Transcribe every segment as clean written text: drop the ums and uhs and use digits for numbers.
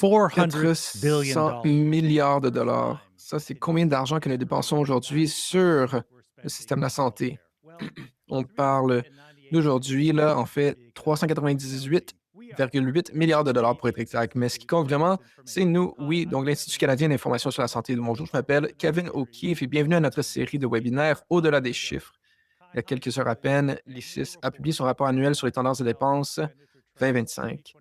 400 milliards de dollars. Ça, c'est combien d'argent que nous dépensons aujourd'hui sur le système de la santé? On parle d'aujourd'hui, là, en fait, 398,8 milliards de dollars pour être exact. Mais ce qui compte vraiment, c'est nous, oui, donc l'Institut canadien d'information sur la santé. Bonjour, je m'appelle Kevin O'Keefe et bienvenue à notre série de webinaires Au-delà des chiffres. Il y a quelques heures à peine, l'ICIS a publié son rapport annuel sur les tendances de dépenses 2025.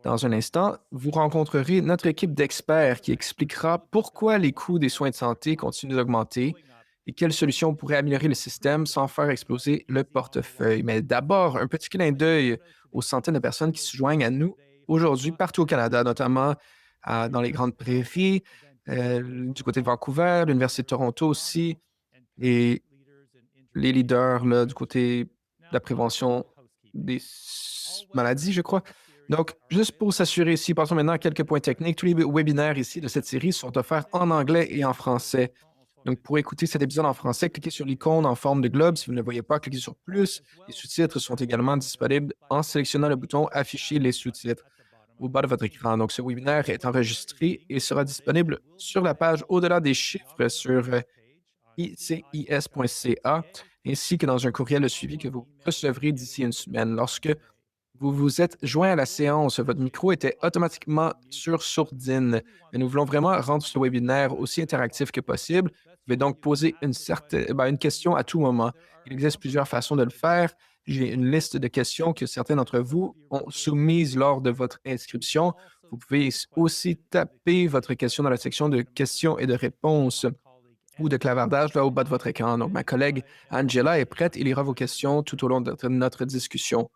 Dans un instant, vous rencontrerez notre équipe d'experts qui expliquera pourquoi les coûts des soins de santé continuent d'augmenter et quelles solutions pourraient améliorer le système sans faire exploser le portefeuille. Mais d'abord, un petit clin d'œil aux centaines de personnes qui se joignent à nous aujourd'hui partout au Canada, notamment dans les grandes prairies, du côté de Vancouver, l'Université de Toronto aussi, et les leaders là, du côté de la prévention des maladies, je crois. Donc, juste pour s'assurer ici, passons maintenant à quelques points techniques. Tous les webinaires ici de cette série sont offerts en anglais et en français. Donc, pour écouter cet épisode en français, cliquez sur l'icône en forme de globe. Si vous ne le voyez pas, cliquez sur plus. Les sous-titres sont également disponibles en sélectionnant le bouton Afficher les sous-titres au bas de votre écran. Donc, ce webinaire est enregistré et sera disponible sur la page Au-delà des chiffres sur icis.ca, ainsi que dans un courriel de suivi que vous recevrez d'ici une semaine. Lorsque vous vous êtes joint à la séance, votre micro était automatiquement sur sourdine. Mais nous voulons vraiment rendre ce webinaire aussi interactif que possible. Vous pouvez donc poser une question à tout moment. Il existe plusieurs façons de le faire. J'ai une liste de questions que certains d'entre vous ont soumises lors de votre inscription. Vous pouvez aussi taper votre question dans la section de questions et de réponses ou de clavardage là au bas de votre écran. Donc, ma collègue Angela est prête et lira vos questions tout au long de notre discussion.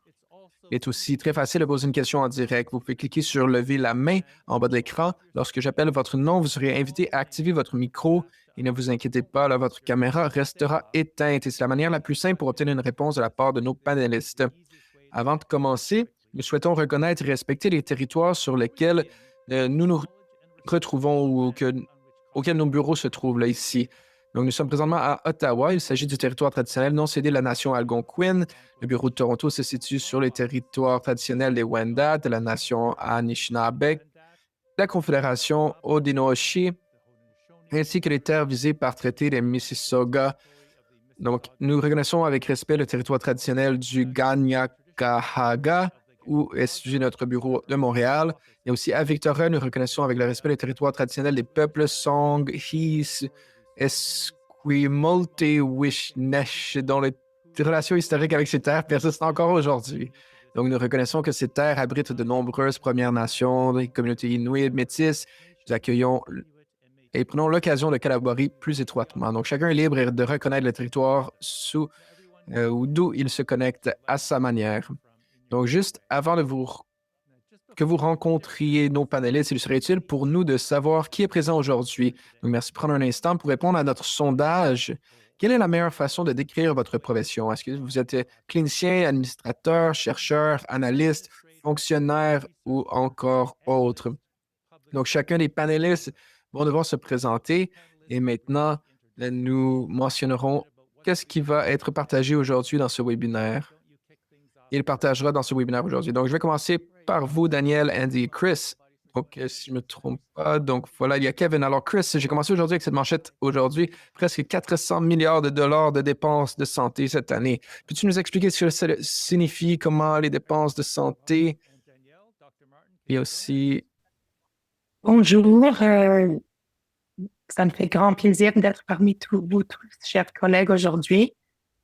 Il est aussi très facile de poser une question en direct. Vous pouvez cliquer sur lever la main en bas de l'écran. Lorsque j'appelle votre nom, vous serez invité à activer votre micro et ne vous inquiétez pas, là, votre caméra restera éteinte et c'est la manière la plus simple pour obtenir une réponse de la part de nos panélistes. Avant de commencer, nous souhaitons reconnaître et respecter les territoires sur lesquels nous nous retrouvons ou auxquels nos bureaux se trouvent là, ici. Donc, nous sommes présentement à Ottawa. Il s'agit du territoire traditionnel non cédé de la nation algonquine. Le bureau de Toronto se situe sur les territoires traditionnels des Wendat, de la nation Anishinaabe, la Confédération Haudenosaunee, ainsi que les terres visées par traité des Mississauga. Donc, nous reconnaissons avec respect le territoire traditionnel du Kanien'kehá:ka, où est situé notre bureau de Montréal. Et aussi à Victoria, nous reconnaissons avec le respect le territoire traditionnel des peuples Song, His, Esquimalt et Wishnesh, dont les relations historiques avec ces terres persistent encore aujourd'hui. Donc, nous reconnaissons que ces terres abritent de nombreuses Premières Nations, des communautés inuites, métisses. Nous accueillons et prenons l'occasion de collaborer plus étroitement. Donc, chacun est libre de reconnaître le territoire ou d'où il se connecte à sa manière. Donc, juste avant que vous rencontriez nos panélistes, il serait utile pour nous de savoir qui est présent aujourd'hui. Donc, merci de prendre un instant pour répondre à notre sondage. Quelle est la meilleure façon de décrire votre profession? Est-ce que vous êtes clinicien, administrateur, chercheur, analyste, fonctionnaire ou encore autre? Donc, chacun des panélistes vont devoir se présenter et maintenant, nous mentionnerons qu'est-ce qui va être partagé aujourd'hui dans ce webinaire. Il partagera dans ce webinaire aujourd'hui. Donc, je vais commencer par vous, Daniel, Andy et Chris. Donc, si je ne me trompe pas, donc voilà, il y a Kevin. Alors, Chris, j'ai commencé aujourd'hui avec cette manchette aujourd'hui, presque 400 milliards de dollars de dépenses de santé cette année. Peux-tu nous expliquer ce que ça signifie, comment les dépenses de santé et aussi Bonjour, ça me fait grand plaisir d'être parmi vous tous, chers collègues, aujourd'hui.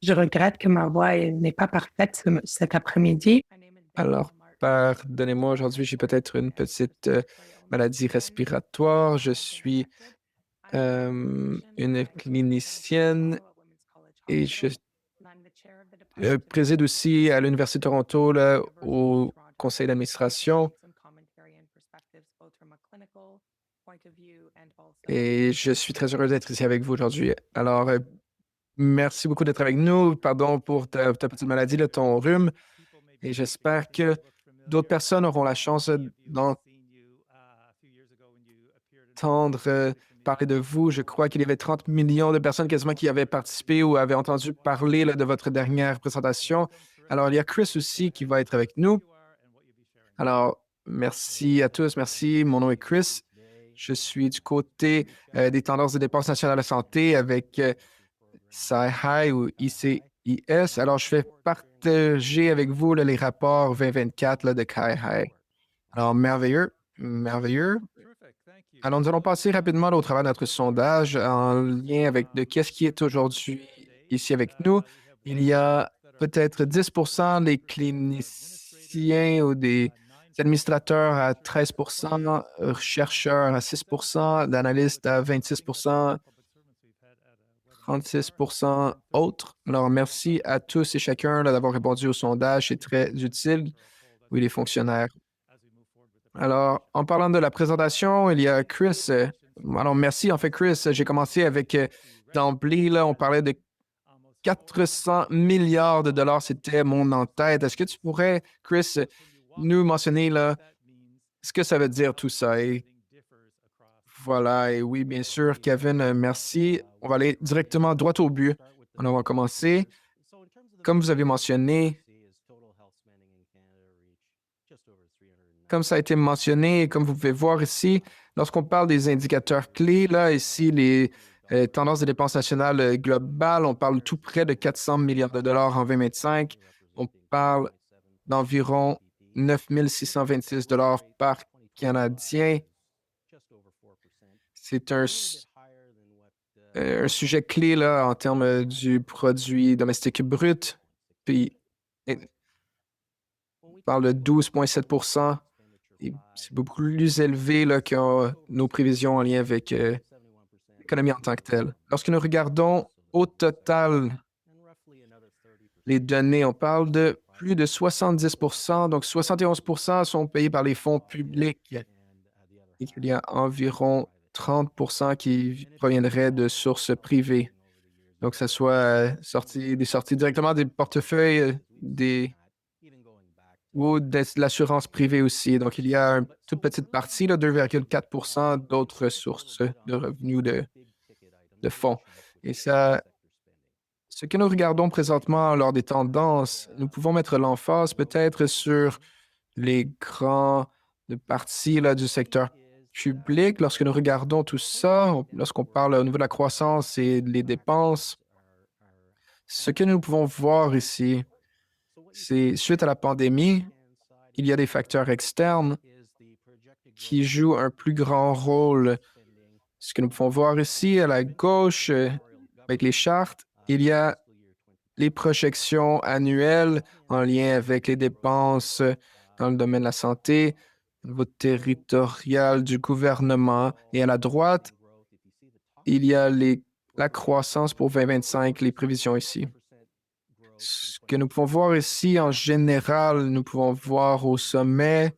Je regrette que ma voix n'est pas parfaite cet après-midi. Alors, pardonnez-moi, aujourd'hui, j'ai peut-être une petite maladie respiratoire. Je suis une clinicienne et je préside aussi à l'Université de Toronto, là, au conseil d'administration. Et je suis très heureux d'être ici avec vous aujourd'hui. Alors, merci beaucoup d'être avec nous. Pardon pour ta petite maladie, là, ton rhume. Et j'espère que d'autres personnes auront la chance d'entendre parler de vous. Je crois qu'il y avait 30 millions de personnes quasiment qui avaient participé ou avaient entendu parler là, de votre dernière présentation. Alors, il y a Chris aussi qui va être avec nous. Alors, Merci à tous, merci. Mon nom est Chris. Je suis du côté des tendances de dépenses nationales de santé avec SciHi ou ICIS. Alors, je vais partager avec vous là, les rapports 2024 là, de CIHI. Alors, merveilleux, merveilleux. Alors, nous allons passer rapidement là, au travers de notre sondage en lien avec de qu'est-ce qui est aujourd'hui ici avec nous. Il y a peut-être 10% des cliniciens ou des administrateurs à 13%, chercheurs à 6%, d'analystes à 26%, 36% autres. Alors, merci à tous et chacun là, d'avoir répondu au sondage. C'est très utile. Oui, les fonctionnaires. Alors, en parlant de la présentation, il y a Chris. Alors, merci. En fait, Chris, j'ai commencé avec d'emblée, là, on parlait de 400 milliards de dollars. C'était mon en-tête. Est-ce que tu pourrais, Chris, nous mentionner là, ce que ça veut dire tout ça? Et voilà, et oui, bien sûr, Kevin, merci. On va aller directement droit au but. On va commencer. Comme vous avez mentionné, comme ça a été mentionné, et comme vous pouvez voir ici, lorsqu'on parle des indicateurs clés, là, ici, les tendances de dépenses nationales globales, on parle tout près de 400 milliards de dollars en 2025. On parle d'environ 9 626 dollars par Canadien. C'est un sujet clé là, en termes du produit domestique brut. Puis, on parle de 12,7%. C'est beaucoup plus élevé là, que nos prévisions en lien avec l'économie en tant que telle. Lorsque nous regardons au total les données, on parle de plus de 70%, donc 71% sont payés par les fonds publics et qu'il y a environ 30% qui proviendraient de sources privées. Donc, que ce soit des sorties directement des portefeuilles ou de l'assurance privée aussi. Donc, il y a une toute petite partie, là, 2,4% d'autres sources de revenus de fonds. Et ça, ce que nous regardons présentement lors des tendances, nous pouvons mettre l'emphase peut-être sur les grandes parties là, du secteur public. Lorsque nous regardons tout ça, lorsqu'on parle au niveau de la croissance et des dépenses, ce que nous pouvons voir ici, c'est suite à la pandémie, il y a des facteurs externes qui jouent un plus grand rôle. Ce que nous pouvons voir ici à la gauche, avec les chartes, il y a les projections annuelles en lien avec les dépenses dans le domaine de la santé, au niveau territorial du gouvernement. Et à la droite, il y a la croissance pour 2025, les prévisions ici. Ce que nous pouvons voir ici, en général, nous pouvons voir au sommet,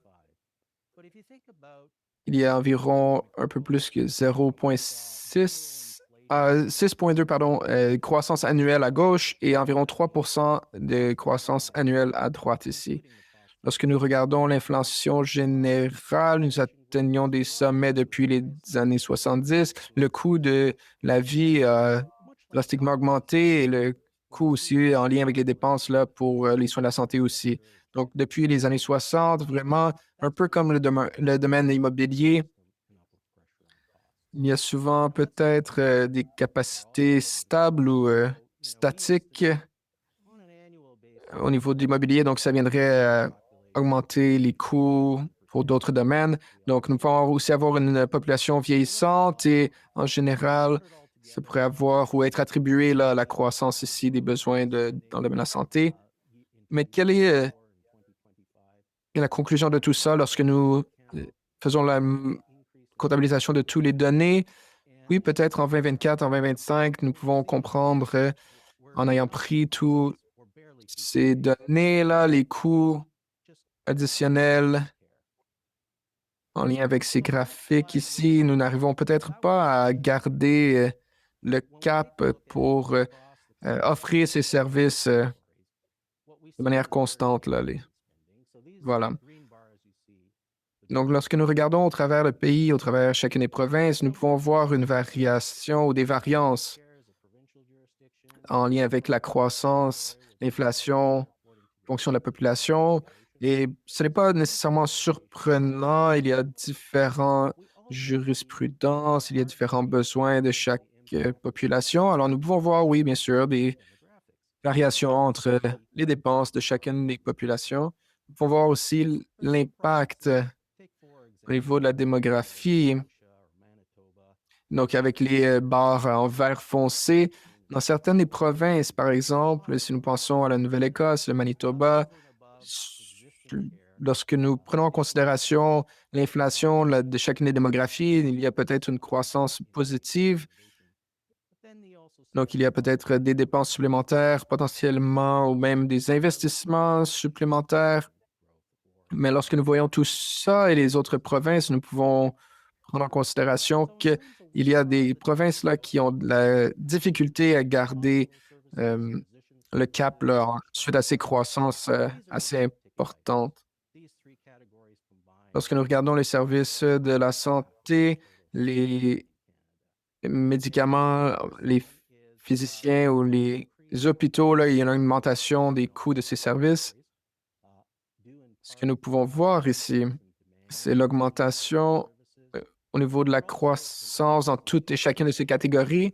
il y a environ un peu plus que 0,6, 6,2, pardon, croissance annuelle à gauche et environ 3% de croissance annuelle à droite ici. Lorsque nous regardons l'inflation générale, nous atteignons des sommets depuis les années 70. Le coût de la vie a drastiquement augmenté et le coût aussi en lien avec les dépenses là, pour les soins de la santé aussi. Donc, depuis les années 60, vraiment, un peu comme le domaine immobilier, il y a souvent peut-être des capacités stables ou statiques au niveau de l'immobilier. Donc, ça viendrait augmenter les coûts pour d'autres domaines. Donc, nous pouvons aussi avoir une population vieillissante et en général, ça pourrait avoir ou être attribué là, à la croissance ici des besoins dans le domaine de la santé. Mais quelle est la conclusion de tout ça lorsque nous faisons la comptabilisation de toutes les données? Oui, peut-être en 2024, en 2025, nous pouvons comprendre en ayant pris toutes ces données-là, les coûts additionnels en lien avec ces graphiques ici, nous n'arrivons peut-être pas à garder le cap pour offrir ces services de manière constante. Là, voilà. Donc, lorsque nous regardons au travers le pays, au travers chacune des provinces, nous pouvons voir une variation ou des variances en lien avec la croissance, l'inflation, fonction de la population. Et ce n'est pas nécessairement surprenant, il y a différents jurisprudences, il y a différents besoins de chaque population. Alors nous pouvons voir, oui, bien sûr, des variations entre les dépenses de chacune des populations. Nous pouvons voir aussi l'impact au niveau de la démographie. Donc, avec les barres en vert foncé, dans certaines des provinces, par exemple, si nous pensons à la Nouvelle-Écosse, le Manitoba, s- lorsque nous prenons en considération l'inflation de chacune des démographies, il y a peut-être une croissance positive. Donc, il y a peut-être des dépenses supplémentaires potentiellement ou même des investissements supplémentaires. Mais lorsque nous voyons tout ça et les autres provinces, nous pouvons prendre en considération qu'il y a des provinces là, qui ont de la difficulté à garder euh, le cap là, suite à ces croissances assez importantes. Lorsque nous regardons les services de la santé, les médicaments, les physiciens ou les hôpitaux, là, il y a une augmentation des coûts de ces services. Ce que nous pouvons voir ici, c'est l'augmentation euh, au niveau de la croissance dans toutes et chacune de ces catégories,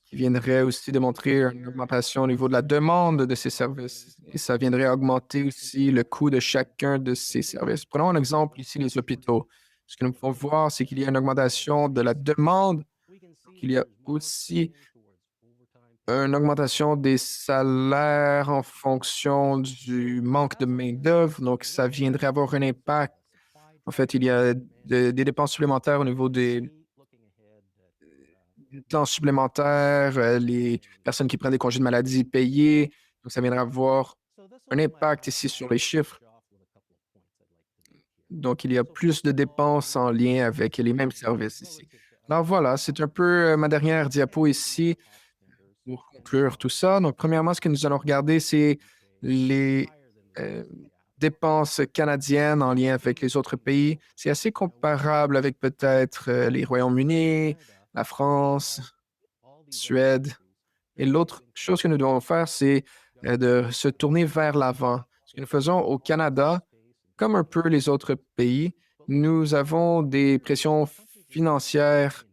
qui viendrait aussi démontrer une augmentation au niveau de la demande de ces services. Et ça viendrait augmenter aussi le coût de chacun de ces services. Prenons un exemple ici, les hôpitaux. Ce que nous pouvons voir, c'est qu'il y a une augmentation de la demande, qu'il y a aussi une augmentation des salaires en fonction du manque de main-d'œuvre. Donc, ça viendrait avoir un impact. En fait, il y a des dépenses supplémentaires au niveau des temps supplémentaires, les personnes qui prennent des congés de maladie payés. Donc, ça viendra avoir un impact ici sur les chiffres. Donc, il y a plus de dépenses en lien avec les mêmes services ici. Alors voilà, c'est un peu ma dernière diapo ici pour conclure tout ça. Donc, premièrement, ce que nous allons regarder, c'est les euh, dépenses canadiennes en lien avec les autres pays. C'est assez comparable avec peut-être les Royaumes-Unis, la France, Suède. Et l'autre chose que nous devons faire, c'est de se tourner vers l'avant. Ce que nous faisons au Canada, comme un peu les autres pays, nous avons des pressions financières.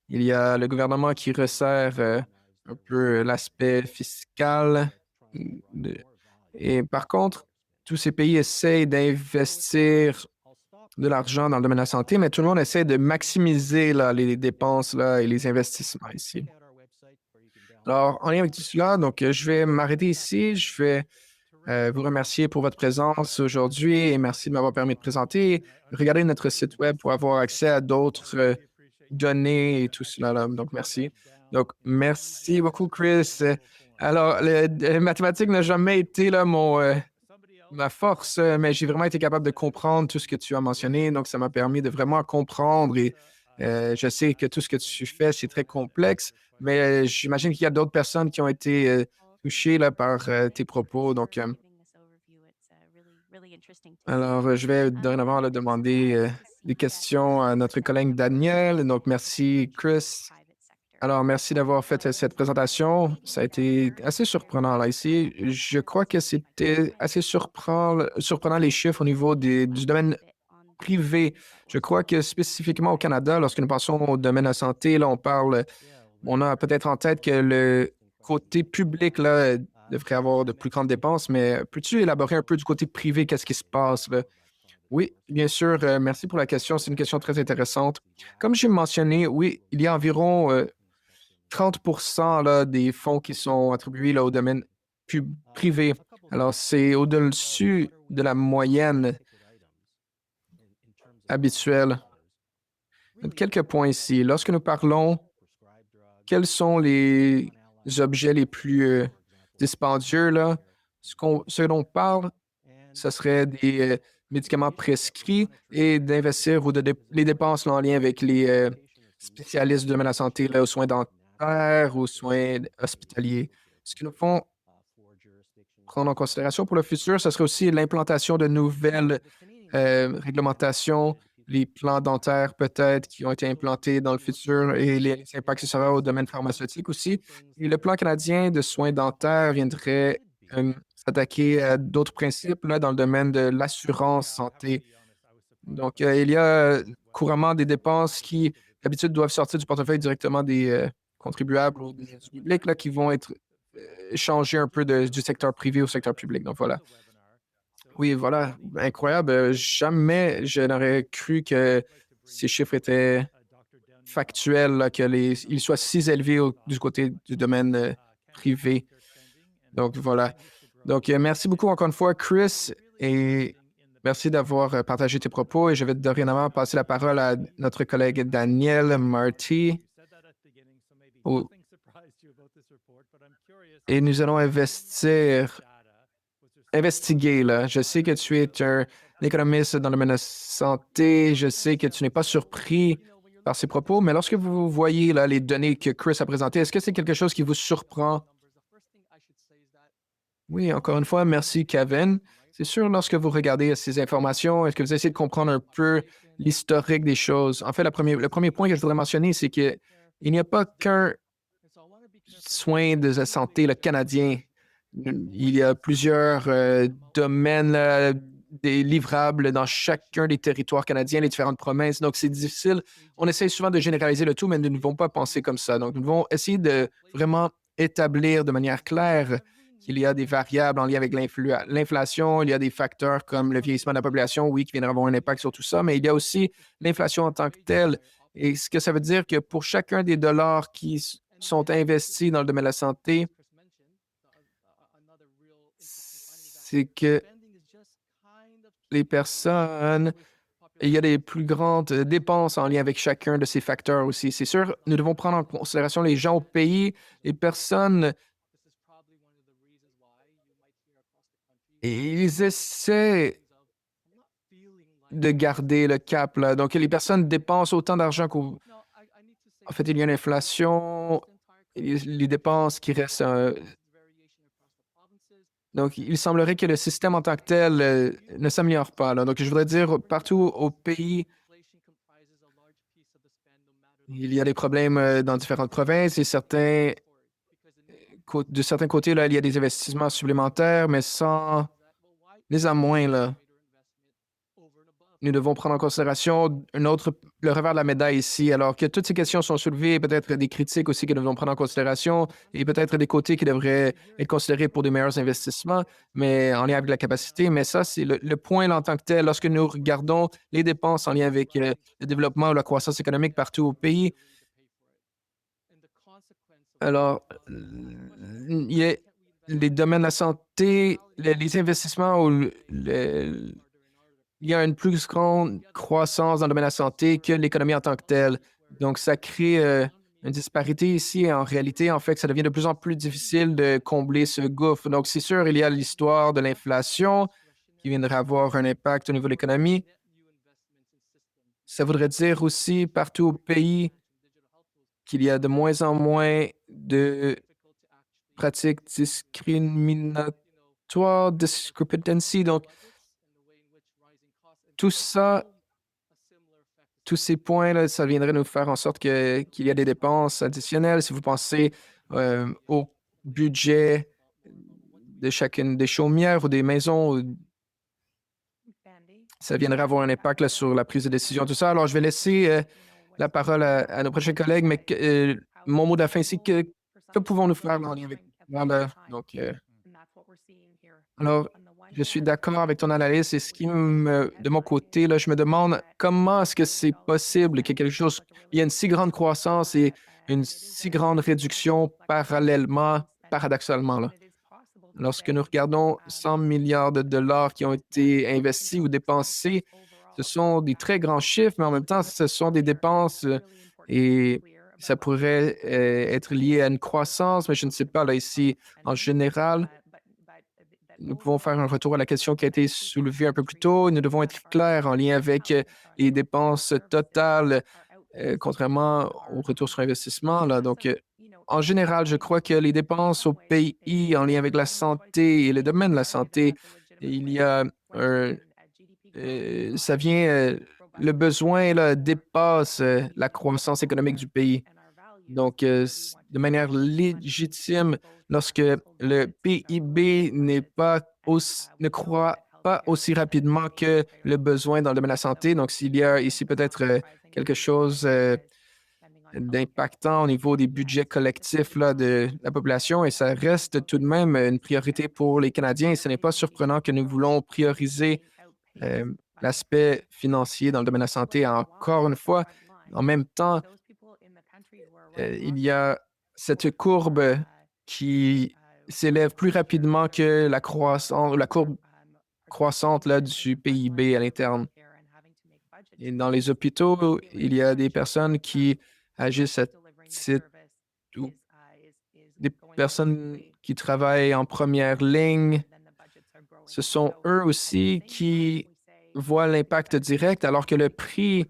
Il y a le gouvernement qui resserre un peu l'aspect fiscal. de- Et par contre, tous ces pays essayent d'investir de l'argent dans le domaine de la santé, mais tout le monde essaie de maximiser là, les dépenses là, et les investissements ici. Alors, en lien avec tout cela, donc, je vais m'arrêter ici. Je vais vous remercier pour votre présence aujourd'hui et merci de m'avoir permis de présenter. Regardez notre site web pour avoir accès à d'autres données et tout cela, là. Donc, merci. Donc, merci beaucoup, Chris. Alors, les mathématiques n'a jamais été là, ma force, mais j'ai vraiment été capable de comprendre tout ce que tu as mentionné. Donc, ça m'a permis de vraiment comprendre et je sais que tout ce que tu fais, c'est très complexe, mais j'imagine qu'il y a d'autres personnes qui ont été touchées là, par tes propos. Donc, alors, je vais dorénavant là, demander des questions à notre collègue Daniel. Donc, merci, Chris. Alors, merci d'avoir fait cette présentation. Ça a été assez surprenant là ici. Je crois que c'était assez surprenant les chiffres au niveau du domaine privé. Je crois que spécifiquement au Canada, lorsque nous pensons au domaine de la santé, là, on a peut-être en tête que le côté public là, devrait avoir de plus grandes dépenses, mais peux-tu élaborer un peu du côté privé, qu'est-ce qui se passe là? Oui, bien sûr. Merci pour la question. C'est une question très intéressante. Comme j'ai mentionné, oui, il y a environ 30 là, des fonds qui sont attribués là, au domaine privé. Alors, c'est au-dessus de la moyenne habituelle. Quelques points ici. Lorsque nous parlons, quels sont les objets les plus dispendieux, là? Ce dont on parle, ce serait des médicaments prescrits et d'investir ou les dépenses là, en lien avec les spécialistes du domaine de la santé, là, aux soins dentaires, aux soins hospitaliers. Ce que nous font prendre en considération pour le futur, ce serait aussi l'implantation de nouvelles réglementations, les plans dentaires peut-être qui ont été implantés dans le futur et les impacts que ça aura au domaine pharmaceutique aussi. Et le plan canadien de soins dentaires viendrait s'attaquer à d'autres principes là, dans le domaine de l'assurance santé. Donc, il y a couramment des dépenses qui, d'habitude, doivent sortir du portefeuille directement des contribuables ou du public là, qui vont être échangés un peu du secteur privé au secteur public. Donc, voilà. Oui, voilà. Incroyable. Jamais je n'aurais cru que ces chiffres étaient factuels, là, ils soient si élevés du côté du domaine privé. Donc, voilà. Donc, merci beaucoup encore une fois, Chris, et merci d'avoir partagé tes propos. Et je vais dorénavant passer la parole à notre collègue Daniel Marty. Oh, et nous allons investiguer, là. Je sais que tu es un économiste dans le domaine de la santé. Je sais que tu n'es pas surpris par ces propos, mais lorsque vous voyez là, les données que Chris a présentées, est-ce que c'est quelque chose qui vous surprend? Oui, encore une fois, merci, Kevin. C'est sûr, lorsque vous regardez ces informations, est-ce que vous essayez de comprendre un peu l'historique des choses? En fait, le premier point que je voudrais mentionner, c'est qu'il n'y a pas qu'un soin de la santé le canadien. Il y a plusieurs domaines, des livrables dans chacun des territoires canadiens, les différentes provinces. Donc, c'est difficile. On essaie souvent de généraliser le tout, mais nous ne devons pas penser comme ça. Donc, nous devons essayer de vraiment établir de manière claire qu'il y a des variables en lien avec l'inflation, il y a des facteurs comme le vieillissement de la population, oui, qui viendront avoir un impact sur tout ça, mais il y a aussi l'inflation en tant que telle. Et ce que ça veut dire que pour chacun des dollars qui sont investis dans le domaine de la santé, c'est que les personnes, il y a des plus grandes dépenses en lien avec chacun de ces facteurs aussi. C'est sûr, nous devons prendre en considération les gens au pays, les personnes, et ils essaient de garder le cap, là. Donc, les personnes dépensent autant d'argent qu'au... En fait, il y a une inflation, les dépenses qui restent... Donc, il semblerait que le système en tant que tel ne s'améliore pas, là. Donc, je voudrais dire, partout au pays, il y a des problèmes dans différentes provinces et de certains côtés, là, il y a des investissements supplémentaires, mais sans les à moins, là. Nous devons prendre en considération le revers de la médaille ici. Alors que toutes ces questions sont soulevées, peut-être des critiques aussi que nous devons prendre en considération et peut-être des côtés qui devraient être considérés pour des meilleurs investissements, mais en lien avec la capacité. Mais ça, c'est le point là, en tant que tel. Lorsque nous regardons les dépenses en lien avec le développement ou la croissance économique partout au pays, alors, il y a les domaines de la santé, les investissements ou il y a une plus grande croissance dans le domaine de la santé que l'économie en tant que telle. Donc, ça crée une disparité ici. Et en réalité, en fait, que ça devient de plus en plus difficile de combler ce gouffre. Donc, c'est sûr, il y a l'histoire de l'inflation qui viendrait avoir un impact au niveau de l'économie. Ça voudrait dire aussi partout au pays qu'il y a de moins en moins de pratiques discriminatoires, discrepancy. Donc, tout ça, tous ces points-là, ça viendrait nous faire en sorte qu'il y a des dépenses additionnelles. Si vous pensez au budget de chacune des chaumières ou des maisons, ça viendrait avoir un impact là, sur la prise de décision, tout ça. Alors, je vais laisser la parole à nos prochains collègues, mais mon mot de la fin, c'est que pouvons-nous faire en lien avec... Voilà. Donc, alors, je suis d'accord avec ton analyse. Et de mon côté, là, je me demande comment est-ce que c'est possible que quelque chose, il y a une si grande croissance et une si grande réduction parallèlement, paradoxalement, là. Lorsque nous regardons 100 milliards de dollars qui ont été investis ou dépensés, ce sont des très grands chiffres, mais en même temps, ce sont des dépenses et ça pourrait être lié à une croissance, mais je ne sais pas, là, ici, en général, nous pouvons faire un retour à la question qui a été soulevée un peu plus tôt. Nous devons être clairs en lien avec les dépenses totales, contrairement au retour sur investissement. Là. Donc, en général, je crois que les dépenses au pays en lien avec la santé et le domaine de la santé, il y a ça vient, le besoin là, dépasse la croissance économique du pays. Donc, de manière légitime, lorsque le PIB ne croît pas aussi rapidement que le besoin dans le domaine de la santé. Donc, s'il y a ici peut-être quelque chose d'impactant au niveau des budgets collectifs là, de la population, et ça reste tout de même une priorité pour les Canadiens. Et ce n'est pas surprenant que nous voulons prioriser euh, l'aspect financier dans le domaine de la santé. Encore une fois, en même temps, il y a cette courbe qui s'élève plus rapidement que la courbe croissante là, du PIB à l'interne. Et dans les hôpitaux, il y a des personnes qui agissent à titre ou des personnes qui travaillent en première ligne. Ce sont eux aussi qui voient l'impact direct, alors que le prix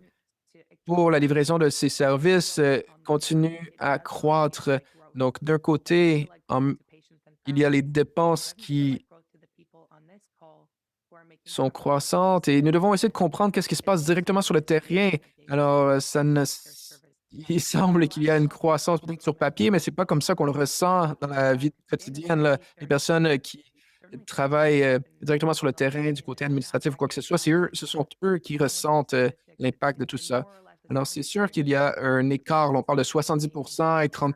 pour la livraison de ces services continue à croître. Donc, d'un côté, il y a les dépenses qui sont croissantes et nous devons essayer de comprendre qu'est-ce qui se passe directement sur le terrain. Alors, il semble qu'il y a une croissance peut-être sur papier, mais c'est pas comme ça qu'on le ressent dans la vie quotidienne, là. Les personnes qui travaillent directement sur le terrain du côté administratif ou quoi que ce soit, ce sont eux qui ressentent l'impact de tout ça. Alors, c'est sûr qu'il y a un écart. Là, on parle de 70 et 30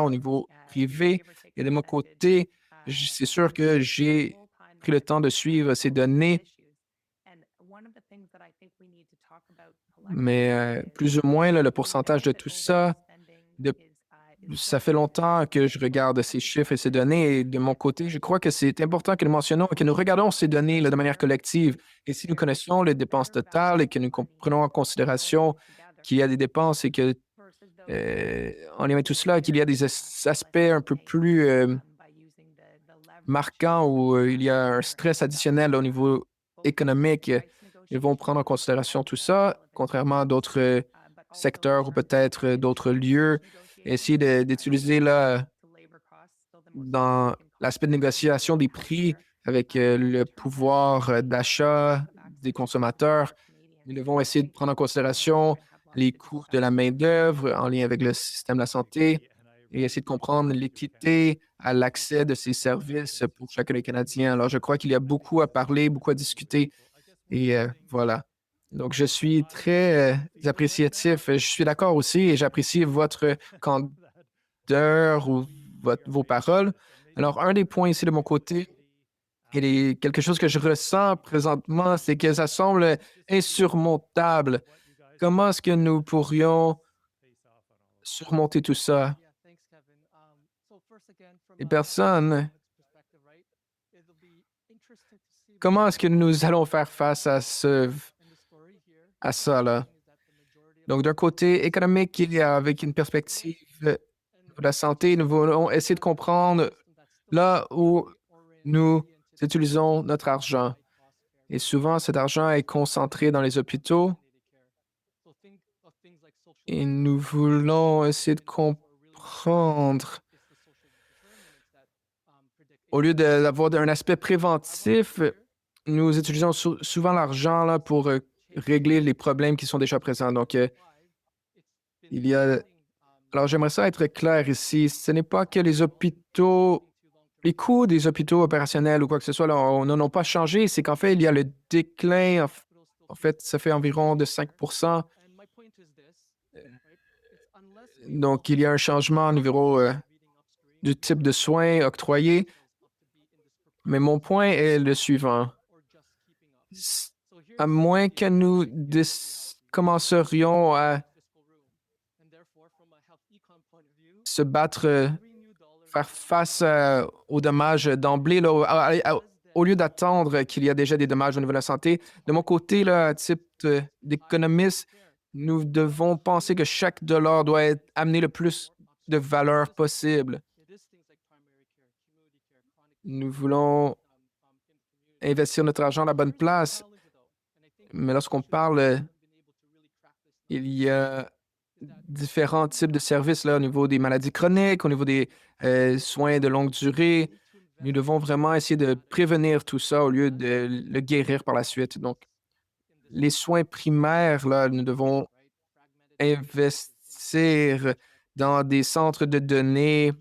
au niveau privé. Et de mon côté, c'est sûr que j'ai pris le temps de suivre ces données, mais plus ou moins là, le pourcentage de tout ça, de ça fait longtemps que je regarde ces chiffres et ces données et de mon côté, je crois que c'est important que nous mentionnons et que nous regardons ces données là, de manière collective. Et si nous connaissons les dépenses totales et que nous prenons en considération qu'il y a des dépenses et que, on y met tout cela, qu'il y a des aspects un peu plus marquants où il y a un stress additionnel au niveau économique, ils vont prendre en considération tout ça, contrairement à d'autres secteurs ou peut-être d'autres lieux, essayer d'utiliser là, dans l'aspect de négociation des prix avec le pouvoir d'achat des consommateurs. Nous devons essayer de prendre en considération les coûts de la main-d'œuvre en lien avec le système de la santé et essayer de comprendre l'équité à l'accès de ces services pour chacun des Canadiens. Alors, je crois qu'il y a beaucoup à parler, beaucoup à discuter et voilà. Donc, je suis très appréciatif. Je suis d'accord aussi et j'apprécie votre candeur ou vos paroles. Alors, un des points ici de mon côté, et quelque chose que je ressens présentement, c'est que ça semble insurmontable. Comment est-ce que nous pourrions surmonter tout ça? Les personnes, comment est-ce que nous allons faire face à ça, là? Donc, d'un côté économique, il y a avec une perspective de la santé, nous voulons essayer de comprendre là où nous utilisons notre argent. Et souvent, cet argent est concentré dans les hôpitaux et nous voulons essayer de comprendre, au lieu d'avoir un aspect préventif, nous utilisons souvent l'argent là, pour régler les problèmes qui sont déjà présents. Donc, il y a alors, j'aimerais ça être clair ici. Ce n'est pas que les coûts des hôpitaux opérationnels ou quoi que ce soit, là, n'en ont pas changé. C'est qu'en fait, il y a le déclin. En fait, ça fait environ de 5. Donc, il y a un changement au niveau du type de soins octroyés. Mais mon point est le suivant. À moins que nous commencerions à se battre, faire face aux dommages d'emblée, là, au lieu d'attendre qu'il y a déjà des dommages au niveau de la santé. De mon côté, là, à titre d'économiste, nous devons penser que chaque dollar doit amener le plus de valeur possible. Nous voulons investir notre argent à la bonne place, mais lorsqu'on parle, il y a différents types de services là, au niveau des maladies chroniques, au niveau des soins de longue durée. Nous devons vraiment essayer de prévenir tout ça au lieu de le guérir par la suite. Donc, les soins primaires, là, nous devons investir dans des centres de données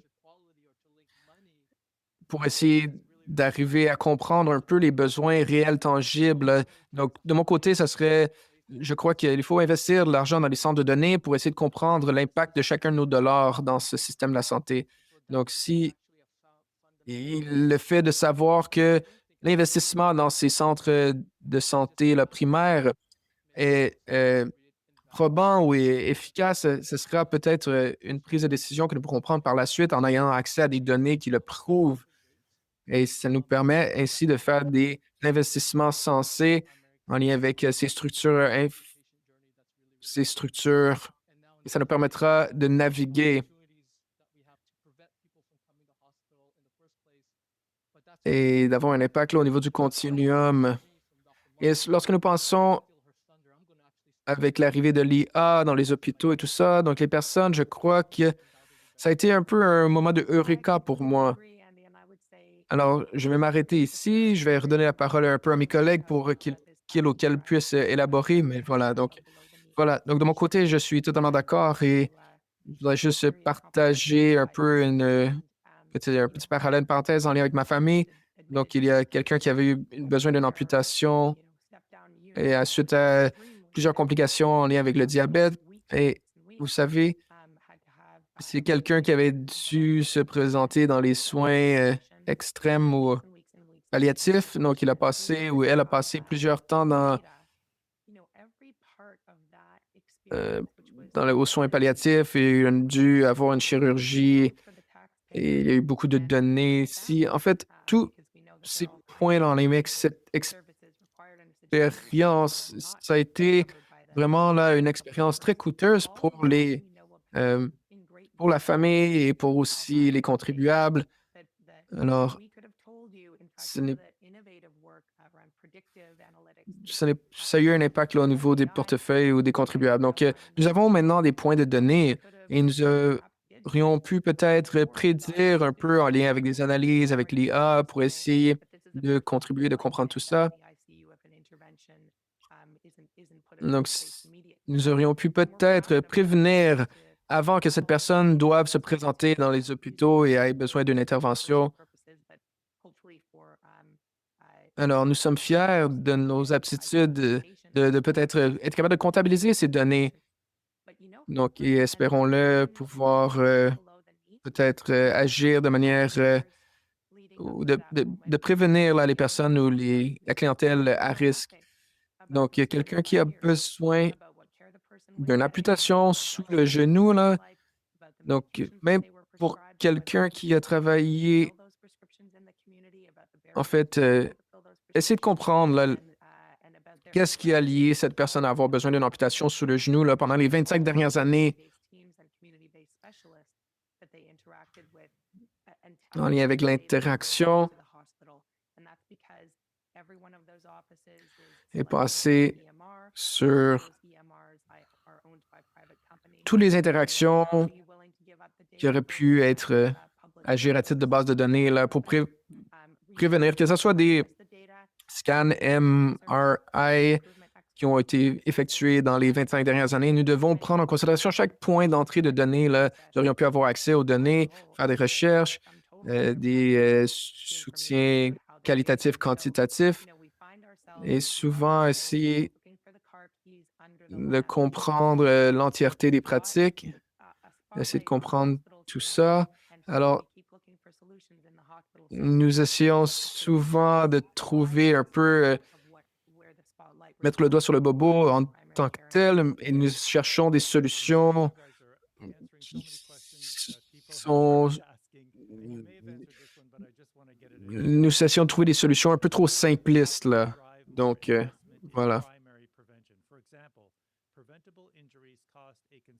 pour essayer d'arriver à comprendre un peu les besoins réels, tangibles. Donc, de mon côté, ça serait, je crois qu'il faut investir de l'argent dans les centres de données pour essayer de comprendre l'impact de chacun de nos dollars dans ce système de la santé. Donc, si le fait de savoir que l'investissement dans ces centres de santé là, primaires est probant ou est efficace, ce sera peut-être une prise de décision que nous pourrons prendre par la suite en ayant accès à des données qui le prouvent. Et ça nous permet ainsi de faire des investissements sensés en lien avec ces structures. Et ça nous permettra de naviguer et d'avoir un impact là, au niveau du continuum. Et lorsque nous pensons avec l'arrivée de l'IA dans les hôpitaux et tout ça, donc les personnes, je crois que ça a été un peu un moment de eureka pour moi. Alors, je vais m'arrêter ici. Je vais redonner la parole un peu à mes collègues pour qu'ils ou qu'elles puissent élaborer. Mais voilà, donc voilà. Donc, de mon côté, je suis totalement d'accord et je voudrais juste partager un peu un petit parallèle, une parenthèse en lien avec ma famille. Donc, il y a quelqu'un qui avait eu besoin d'une amputation et suite à plusieurs complications en lien avec le diabète. Et vous savez, c'est quelqu'un qui avait dû se présenter dans les soins extrêmes ou palliatifs. Donc, il a passé ou elle a passé plusieurs temps euh, aux soins palliatifs et il a dû avoir une chirurgie et il y a eu beaucoup de données. Si, en fait, tous ces points dans les mecs, cette expérience, ça a été vraiment là une expérience très coûteuse euh, pour la famille et pour aussi les contribuables. Alors, ce n'est ça a eu un impact là, au niveau des portefeuilles ou des contribuables. Donc, nous avons maintenant des points de données et nous aurions pu peut-être prédire un peu en lien avec des analyses, avec l'IA, pour essayer de contribuer, de comprendre tout ça. Donc, nous aurions pu peut-être prévenir avant que cette personne doive se présenter dans les hôpitaux et ait besoin d'une intervention. Alors, nous sommes fiers de nos aptitudes de peut-être être capable de comptabiliser ces données. Donc, et espérons-le pouvoir peut-être agir de manière ou de prévenir là, les personnes ou la clientèle à risque. Donc, il y a quelqu'un qui a besoin d'une amputation sous le genou, là. Donc, même pour quelqu'un qui a travaillé, en fait, essayer de comprendre là, qu'est-ce qui a lié cette personne à avoir besoin d'une amputation sous le genou là, pendant les 25 dernières années en lien avec l'interaction est passé sur toutes les interactions qui auraient pu être agir à titre de base de données là, pour prévenir que ce soit des scans MRI qui ont été effectués dans les 25 dernières années. Nous devons prendre en considération chaque point d'entrée de données. Là. Nous aurions pu avoir accès aux données, faire des recherches, des soutiens qualitatifs, quantitatifs, et souvent essayer de comprendre l'entièreté des pratiques, essayer de comprendre tout ça. Alors, nous essayons souvent de trouver un peu, mettre le doigt sur le bobo en tant que tel, et nous cherchons des solutions qui sont... Nous essayons de trouver des solutions un peu trop simplistes, là. Donc, voilà.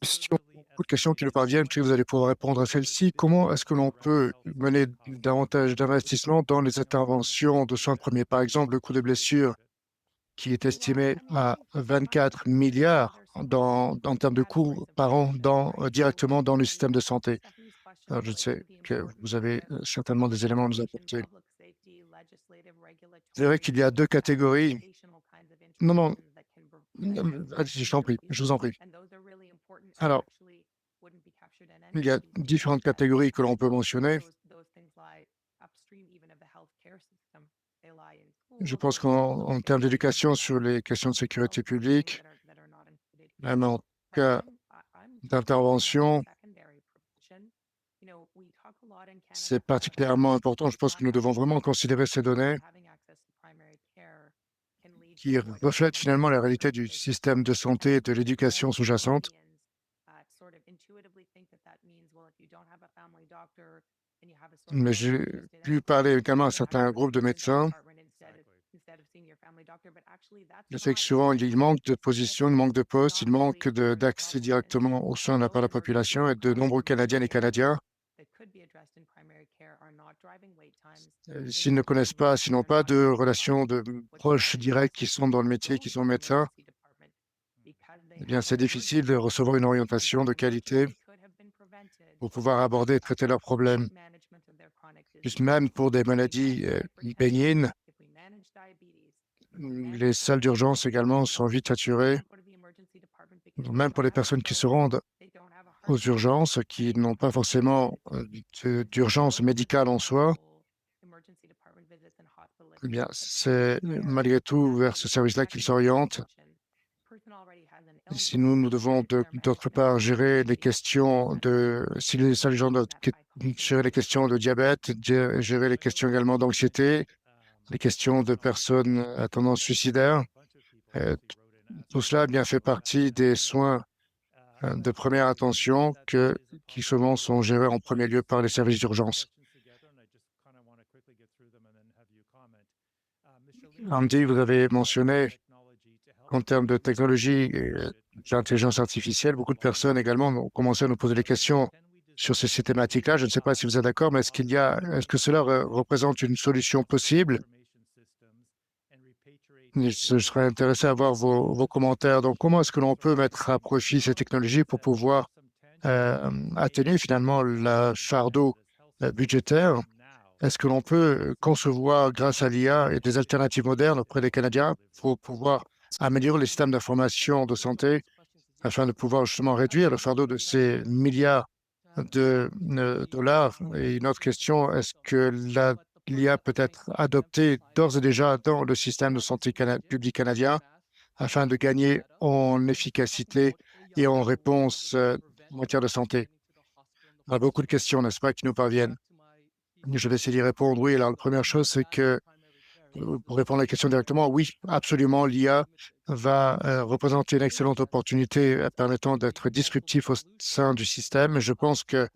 Question, beaucoup de questions qui nous parviennent, puis vous allez pouvoir répondre à celle-ci. Comment est-ce que l'on peut mener davantage d'investissements dans les interventions de soins premiers? Par exemple, le coût des blessures qui est estimé à 24 milliards en termes de coûts par an directement dans le système de santé. Alors, je sais que vous avez certainement des éléments à nous apporter. C'est vrai qu'il y a deux catégories. Non, non, allez-y, je t'en prie, je vous en prie. Alors, Il y a différentes catégories que l'on peut mentionner. Je pense qu'en termes d'éducation sur les questions de sécurité publique, même en cas d'intervention, c'est particulièrement important. Je pense que nous devons vraiment considérer ces données qui reflètent finalement la réalité du système de santé et de l'éducation sous-jacente. Mais j'ai pu parler également à certains groupes de médecins. Je sais que souvent, il manque de positions, il manque de postes, il manque d'accès directement aux soins de la part de la population et de nombreux Canadiennes et Canadiens, s'ils ne connaissent pas, s'ils n'ont pas de relations de proches directs qui sont dans le métier, qui sont médecins, eh bien, c'est difficile de recevoir une orientation de qualité pour pouvoir aborder et traiter leurs problèmes. Juste même pour des maladies bénignes, les salles d'urgence également sont vite saturées. Même pour les personnes qui se rendent aux urgences, qui n'ont pas forcément d'urgence médicale en soi, eh bien, c'est malgré tout vers ce service-là qu'ils s'orientent. Si nous devons d'autre part gérer les questions si les salles d'urgence doivent gérer les questions de diabète, gérer les questions également d'anxiété, les questions de personnes à tendance suicidaire, tout cela bien fait partie des soins de première attention qui souvent sont gérés en premier lieu par les services d'urgence. Andy, vous avez mentionné qu'en termes de technologie et d'intelligence artificielle, beaucoup de personnes également ont commencé à nous poser des questions sur ces thématiques-là. Je ne sais pas si vous êtes d'accord, mais est-ce que cela représente une solution possible? Je serais intéressé à voir vos commentaires. Donc, comment est-ce que l'on peut mettre à profit ces technologies pour pouvoir atténuer finalement le fardeau budgétaire? Est-ce que l'on peut concevoir, grâce à l'IA et des alternatives modernes auprès des Canadiens, pour pouvoir améliorer les systèmes d'information de santé afin de pouvoir justement réduire le fardeau de ces milliards de dollars? Et une autre question, est-ce que l'IA peut être adoptée d'ores et déjà dans le système de santé public canadien afin de gagner en efficacité et en réponse en matière de santé? Il y a beaucoup de questions, n'est-ce pas, qui nous parviennent. Je vais essayer d'y répondre. Oui, alors la première chose, c'est que, pour répondre à la question directement, oui, absolument, l'IA va représenter une excellente opportunité permettant d'être disruptif au sein du système. Je pense qu'il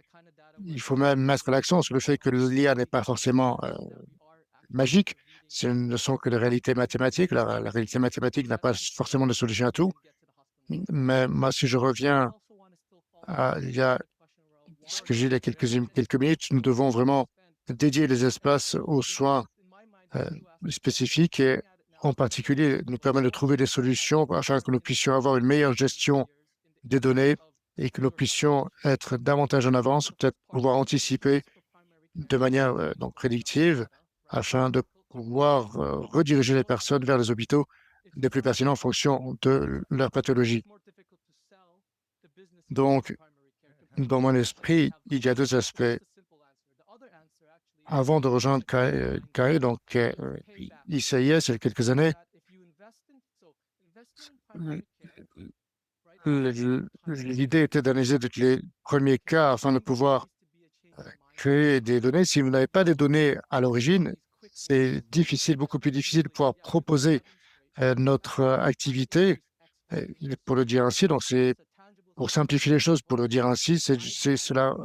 faut même mettre l'accent sur le fait que l'IA n'est pas forcément magique. Ce ne sont que des réalités mathématiques. La réalité mathématique n'a pas forcément de solution à tout. Mais moi, si je reviens à ce que j'ai dit il y a quelques minutes, nous devons vraiment dédier les espaces aux soins spécifiques et en particulier nous permettre de trouver des solutions afin que nous puissions avoir une meilleure gestion des données et que nous puissions être davantage en avance, peut-être pouvoir anticiper de manière donc prédictive afin de pouvoir rediriger les personnes vers les hôpitaux les plus pertinents en fonction de leur pathologie. Donc, dans mon esprit, il y a deux aspects. Avant de rejoindre CAE, donc ICIS, il y a quelques années, l'idée était d'analyser tous les premiers cas afin de pouvoir créer des données. Si vous n'avez pas des données à l'origine, c'est difficile, beaucoup plus difficile de pouvoir proposer notre activité, pour le dire ainsi. Donc, c'est pour simplifier les choses, pour le dire ainsi, cela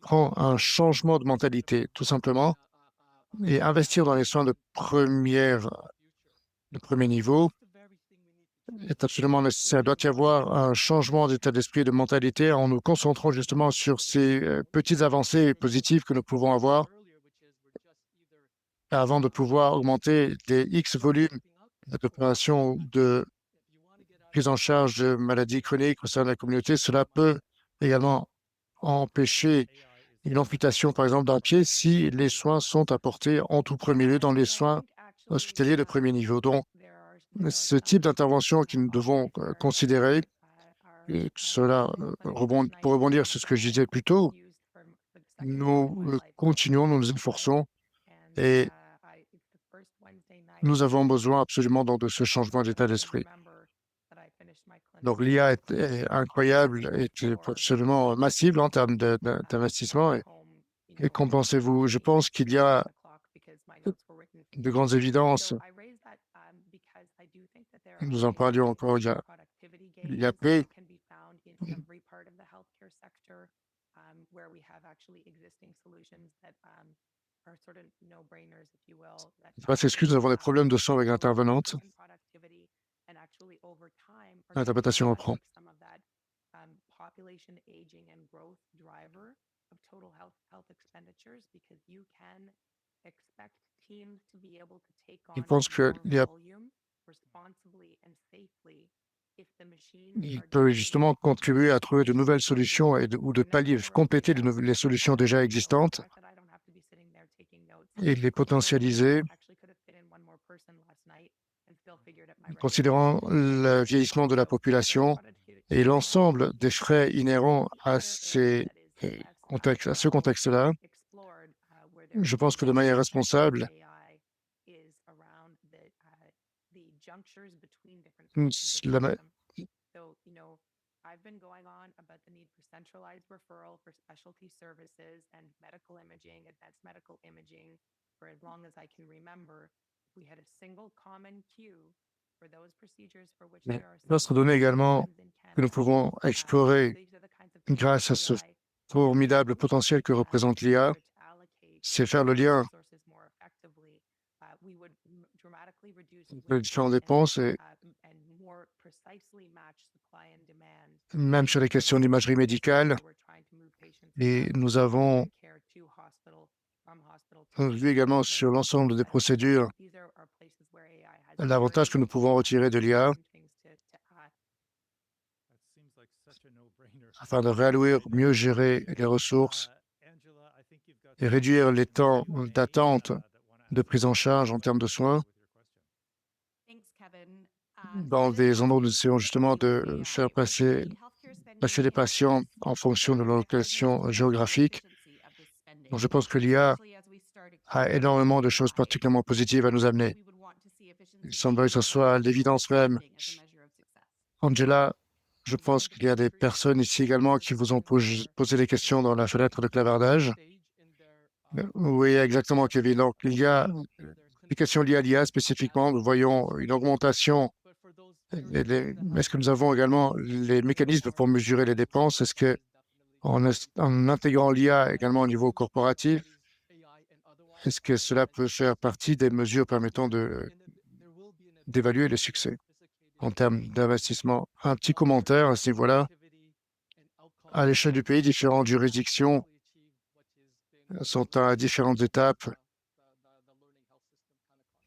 prend un changement de mentalité, tout simplement. Et investir dans les soins de premier niveau est absolument nécessaire. Il doit y avoir un changement d'état d'esprit, de mentalité, en nous concentrant justement sur ces petites avancées positives que nous pouvons avoir avant de pouvoir augmenter des X volumes d'opérations de prise en charge de maladies chroniques au sein de la communauté. Cela peut également empêcher une amputation, par exemple, d'un pied si les soins sont apportés en tout premier lieu dans les soins hospitaliers de premier niveau. Donc, ce type d'intervention que nous devons considérer pour rebondir sur ce que je disais plus tôt, nous continuons, nous nous efforçons et nous avons besoin absolument donc, de ce changement d'état d'esprit. Donc l'IA est incroyable et absolument massive en termes d'investissement. Et qu'en pensez-vous? Je pense qu'il y a de grandes évidences. Nous en parlions encore il y a peu. Parce que nous avons des problèmes de son avec l'intervenante. L'interprétation reprend. Je pense qu'il peut justement contribuer à trouver de nouvelles solutions ou de pallier, compléter les solutions déjà existantes et les potentialiser, considérant le vieillissement de la population et l'ensemble des frais inhérents à ce contexte-là. Je pense que de manière responsable, la, d'autres données également que nous pouvons explorer grâce à ce formidable potentiel que représente l'IA, c'est faire le lien entre les différentes dépenses et même sur les questions d'imagerie médicale. Et nous avons vu également sur l'ensemble des procédures l'avantage que nous pouvons retirer de l'IA afin de réallouer, mieux gérer les ressources et réduire les temps d'attente de prise en charge en termes de soins dans des endroits où nous essayons justement de faire passer les patients en fonction de leur location géographique. Donc, je pense que l'IA a énormément de choses particulièrement positives à nous amener. Il semblerait que ce soit l'évidence même. Angela, je pense qu'il y a des personnes ici également qui vous ont posé des questions dans la fenêtre de clavardage. Oui, exactement, Kevin. Donc, il y a des questions liées à l'IA spécifiquement. Nous voyons une augmentation. Est-ce que nous avons également les mécanismes pour mesurer les dépenses? Est-ce que en intégrant l'IA également au niveau corporatif, est-ce que cela peut faire partie des mesures permettant d'évaluer le succès en termes d'investissement? Un petit commentaire à ce niveau-là. À l'échelle du pays, différentes juridictions sont à différentes étapes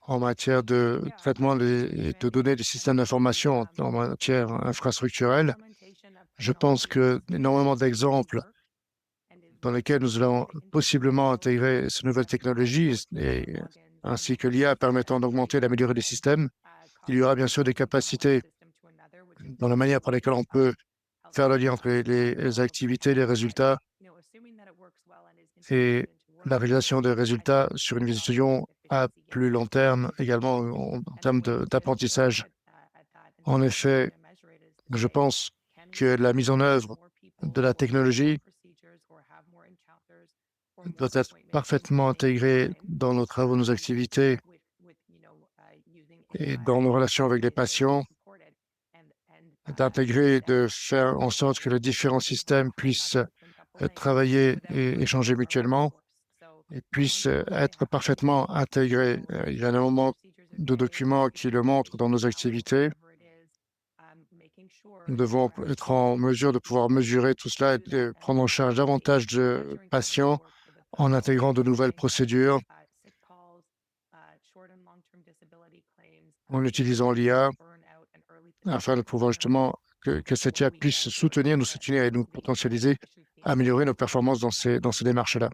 en matière de traitement de données des systèmes d'information en matière infrastructurelle. Je pense que énormément d'exemples dans lesquels nous allons possiblement intégrer ces nouvelles technologies ainsi que l'IA permettant d'augmenter et d'améliorer les systèmes. Il y aura bien sûr des capacités dans la manière par laquelle on peut faire le lien entre les activités, les résultats et la réalisation des résultats sur une vision à plus long terme, également en termes d'apprentissage. En effet, je pense que la mise en œuvre de la technologie doit être parfaitement intégrée dans nos travaux, nos activités et dans nos relations avec les patients, d'intégrer, de faire en sorte que les différents systèmes puissent travailler et échanger mutuellement et puissent être parfaitement intégrés. Il y a énormément de documents qui le montrent dans nos activités. Nous devons être en mesure de pouvoir mesurer tout cela et de prendre en charge davantage de patients en intégrant de nouvelles procédures, en utilisant l'IA afin de pouvoir justement que cette IA puisse nous soutenir et nous potentialiser, améliorer nos performances dans ces démarches-là.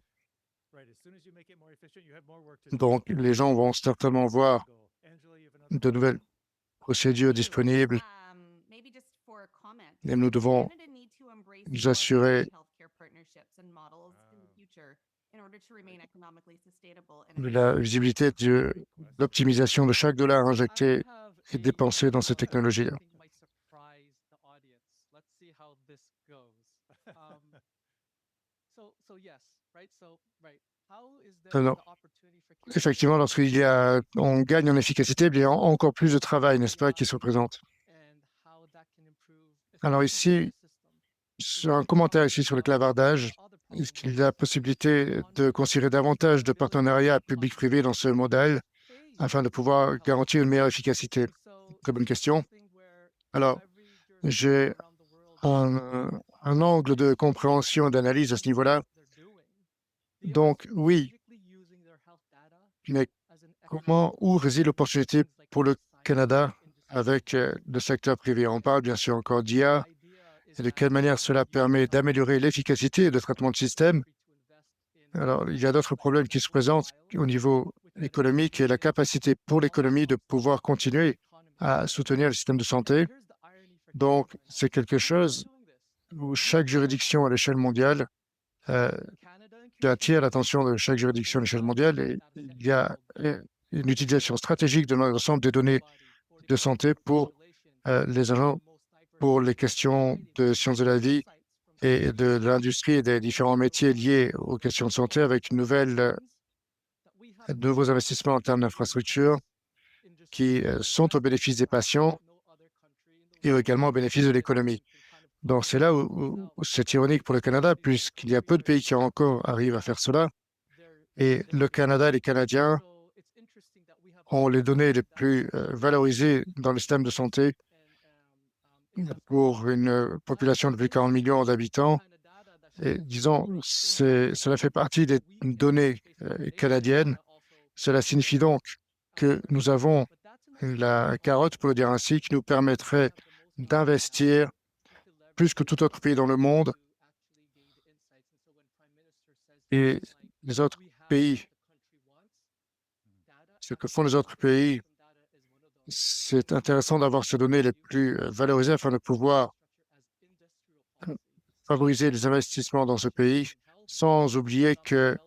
Donc, les gens vont certainement voir de nouvelles procédures disponibles. et nous devons nous assurer de la visibilité de l'optimisation de chaque dollar injecté et dépensé dans ces technologies-là. Non. Effectivement, on gagne en efficacité, il y a encore plus de travail, n'est-ce pas, qui se présente. Alors ici, un commentaire ici sur le clavardage. Est-ce qu'il y a la possibilité de considérer davantage de partenariats public-privé dans ce modèle afin de pouvoir garantir une meilleure efficacité? Très bonne question. Alors, j'ai un angle de compréhension et d'analyse à ce niveau-là. Donc, oui, mais où réside l'opportunité pour le Canada avec le secteur privé? On parle bien sûr encore d'IA et de quelle manière cela permet d'améliorer l'efficacité de traitement de système. Alors, il y a d'autres problèmes qui se présentent au niveau économique et la capacité pour l'économie de pouvoir continuer à soutenir le système de santé. Donc, c'est quelque chose où chaque juridiction à l'échelle mondiale attire l'attention de chaque juridiction à l'échelle mondiale et il y a une utilisation stratégique de l'ensemble des données de santé pour les agents, pour les questions de sciences de la vie et de l'industrie et des différents métiers liés aux questions de santé avec de nouveaux investissements en termes d'infrastructures qui sont au bénéfice des patients et également au bénéfice de l'économie. Donc, c'est là où c'est ironique pour le Canada, puisqu'il y a peu de pays qui encore arrivent à faire cela. Et le Canada et les Canadiens ont les données les plus valorisées dans le système de santé pour une population de plus de 40 millions d'habitants. Et disons, cela fait partie des données canadiennes. Cela signifie donc que nous avons la carotte, pour le dire ainsi, qui nous permettrait d'investir plus que tout autre pays dans le monde. Et les autres pays, ce que font les autres pays, c'est intéressant d'avoir ces données les plus valorisées afin de pouvoir favoriser les investissements dans ce pays, sans oublier que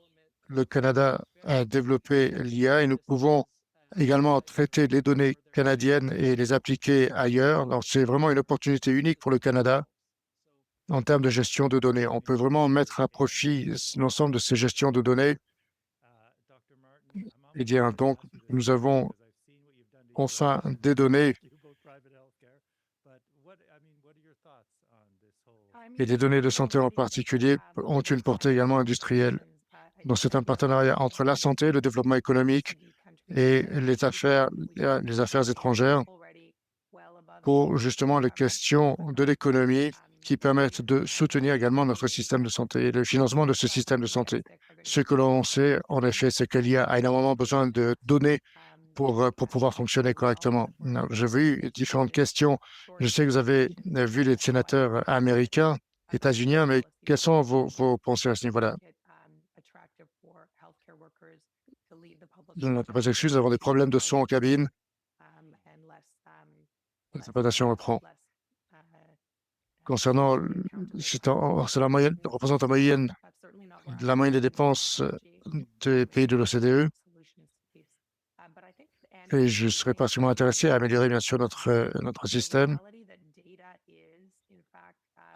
le Canada a développé l'IA et nous pouvons également traiter les données canadiennes et les appliquer ailleurs. Donc, c'est vraiment une opportunité unique pour le Canada en termes de gestion de données. On peut vraiment mettre à profit l'ensemble de ces gestions de données et dire donc, nous avons enfin des données et les données de santé en particulier ont une portée également industrielle. Donc, c'est un partenariat entre la santé, le développement économique et les affaires étrangères pour justement les questions de l'économie qui permettent de soutenir également notre système de santé et le financement de ce système de santé. Ce que l'on sait, en effet, c'est qu'il y a énormément besoin de données pour pouvoir fonctionner correctement. J'ai vu différentes questions. Je sais que vous avez vu les sénateurs américains, états-uniens, mais quelles sont vos pensées à ce niveau-là? Je n'ai pas d'excuse, nous avons des problèmes de son en cabine. L'interprétation reprend. Concernant, c'est la moyenne, représente la moyenne des dépenses des pays de l'OCDE. Et je serais particulièrement intéressé à améliorer, bien sûr, notre système